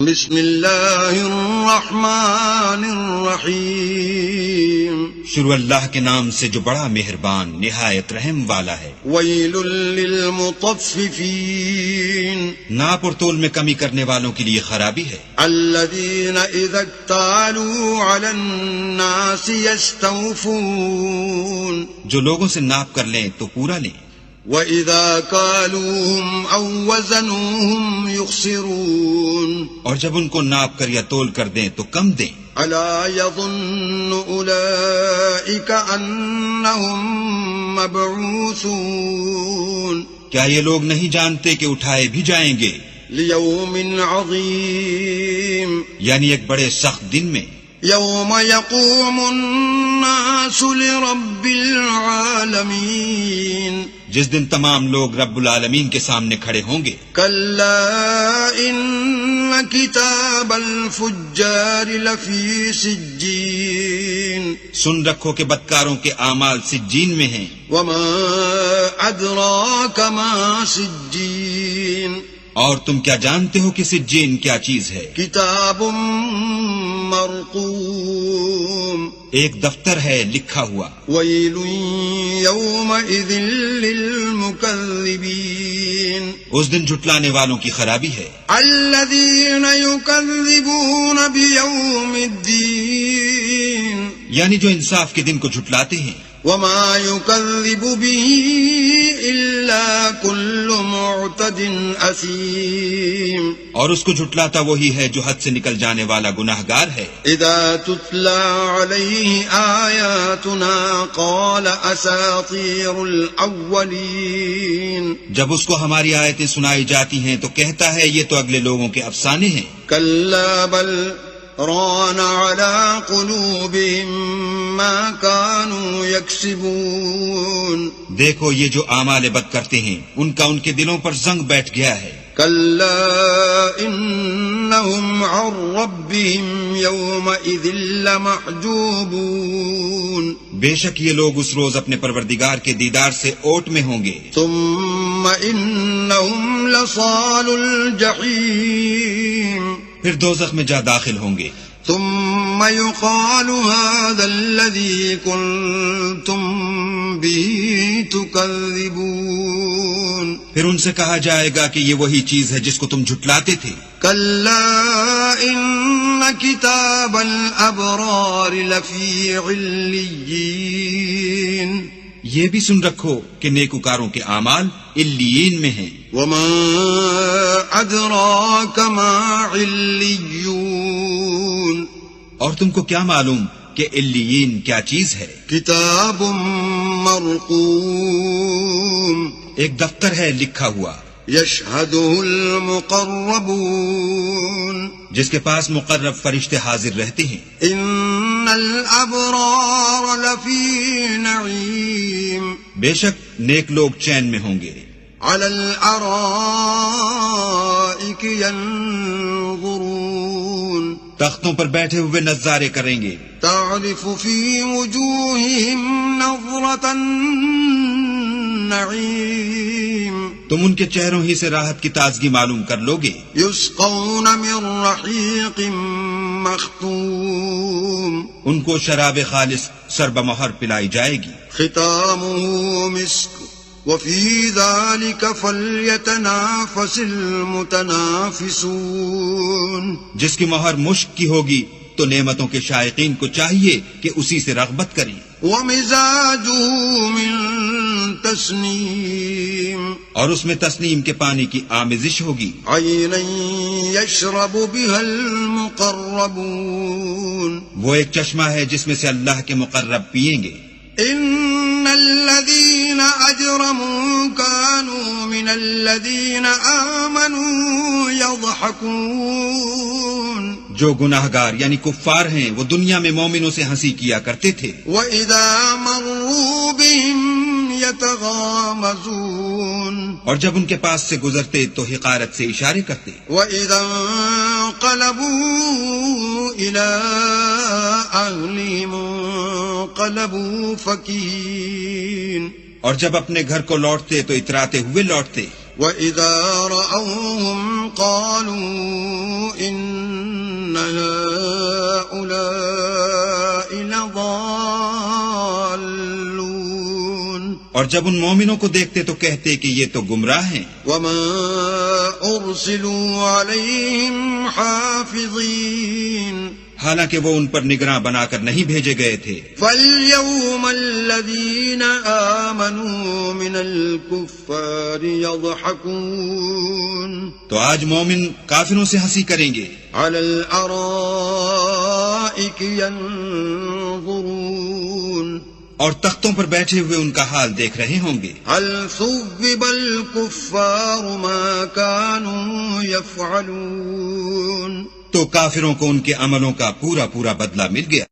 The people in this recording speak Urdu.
بسم اللہ الرحمن الرحیم شروع اللہ کے نام سے جو بڑا مہربان نہایت رحم والا ہے۔ ویل للمطففین ناپ اور تول میں کمی کرنے والوں کے لیے خرابی ہے۔ الذین اذا اکتالوا علی الناس یستوفون جو لوگوں سے ناپ کر لیں تو پورا لیں، وَإِذَا كَالُوهُمْ أَوْ وَزَنُوهُمْ يُخْسِرُونَ اور جب ان کو ناپ کر یا تول کر دیں تو کم دیں۔ أَلَا يَظُنُّ أُولَئِكَ أَنَّهُمْ مَبْعُوثُونَ کیا یہ لوگ نہیں جانتے کہ اٹھائے بھی جائیں گے لِيَوْمٍ عَظِيمٍ یعنی ایک بڑے سخت دن میں، يَوْمَ يَقُومُ النَّاسُ لِرَبِّ الْعَالَمِينَ جس دن تمام لوگ رب العالمین کے سامنے کھڑے ہوں گے۔ كَلَّا إِنَّ كِتَابَ الْفُجَّارِ لَفِي سِجِّينٍ سن رکھو کہ بدکاروں کے اعمال سجین میں ہیں۔ وَمَا أَدْرَاكَ مَا سِجِّينٌ اور تم کیا جانتے ہو کہ سجین کیا چیز ہے؟ کتاب مرقوم ایک دفتر ہے لکھا ہوا۔ ویل یومئذ للمکذبین اس دن جھٹلانے والوں کی خرابی ہے۔ الذین یکذبون بیوم الدین یعنی جو انصاف کے دن کو جھٹلاتے ہیں۔ وما يكذب به إلا كل معتد أثيم اور اس کو جھٹلاتا وہی ہے جو حد سے نکل جانے والا گناہگار ہے۔ إذا تتلى عليه آياتنا قال أساطير الأولين جب اس کو ہماری آیتیں سنائی جاتی ہیں تو کہتا ہے یہ تو اگلے لوگوں کے افسانے ہیں۔ كلا بل ران على قلوبهم ما كانوا يكسبون دیکھو یہ جو اعمال بد کرتے ہیں ان کا ان کے دلوں پر زنگ بیٹھ گیا ہے۔ كلا إنهم عن ربهم يومئذ لمحجوبون بے شک یہ لوگ اس روز اپنے پروردگار کے دیدار سے اوٹ میں ہوں گے۔ ثم إنهم لصال الجحيم پھر دوزخ میں جا داخل ہوں گے۔ ثم يقال هذا الذي كنتم به تكذبون پھر ان سے کہا جائے گا کہ یہ وہی چیز ہے جس کو تم جھٹلاتے تھے۔ كلا إن كتاب الأبرار لفي عليين یہ بھی سن رکھو کہ نیکوکاروں کے اعمال علیین میں ہیں۔ وما أدراك ما عليون اور تم کو کیا معلوم کہ علیین کیا چیز ہے؟ کتاب مرقوم ایک دفتر ہے لکھا ہوا، یشہدہ المقربون جس کے پاس مقرب فرشتے حاضر رہتے ہیں۔ ان الابرار لفی نعیم بے شک نیک لوگ چین میں ہوں گے۔ علی الارائک ینظرون تختوں پر بیٹھے ہوئے نظارے کریں گے۔ تعرف فی وجوہہم نظرۃ النعیم تم ان کے چہروں ہی سے راحت کی تازگی معلوم کر لوگے۔ یسقون من رحیق مختوم ان کو شراب خالص سرب مہر پلائی جائے گی۔ ختامہ مسک وفی ذلک فلیتنافس المتنافسون جس کی مہر مشک کی ہوگی تو نعمتوں کے شائقین کو چاہیے کہ اسی سے رغبت کریں۔ ومزاجہ من تسنیم اور اس میں تسنیم کے پانی کی آمیزش ہوگی۔ عینا یشرب بها المقربون وہ ایک چشمہ ہے جس میں سے اللہ کے مقرب پئیں گے۔ ان الذین اجرموا كانوا من الذین آمنوا یضحکون جو گناہگار یعنی کفار ہیں وہ دنیا میں مومنوں سے ہنسی کیا کرتے تھے۔ وَإِذَا مَرُّوا بِهِمْ يَتَغَامَزُونَ اور جب ان کے پاس سے گزرتے تو حقارت سے اشارے کرتے۔ وَإِذَا انقلبوا إِلَىٰ أَهْلِهِمْ انقلبوا فَكِهِينَ اور جب اپنے گھر کو لوٹتے تو اتراتے ہوئے لوٹتے۔ وَإِذَا رَأَوْهُمْ قَالُوا إِنَّ هَؤُلَاءِ لَضَالُّونَ اور جب ان مومنوں کو دیکھتے تو کہتے کہ یہ تو گمراہ ہیں. وَمَا أُرْسِلُوا عَلَيْهِمْ حَافِظِينَ حالانکہ وہ ان پر نگراں بنا کر نہیں بھیجے گئے تھے. فَالْيَوْمَ الَّذِينَ آمَنُوا مِنَ الْكُفَّارِ يَضْحَكُونَ تو آج مومن کافروں سے ہنسی کریں گے. عَلَى الْأَرَائِكِ يَنظُرُونَ اور تختوں پر بیٹھے ہوئے ان کا حال دیکھ رہے ہوں گے. هَلْ ثُوِّبَ الْكُفَّارُ مَا كَانُوا يَفْعَلُونَ تو کافروں کو ان کے عملوں کا پورا پورا بدلہ مل گیا.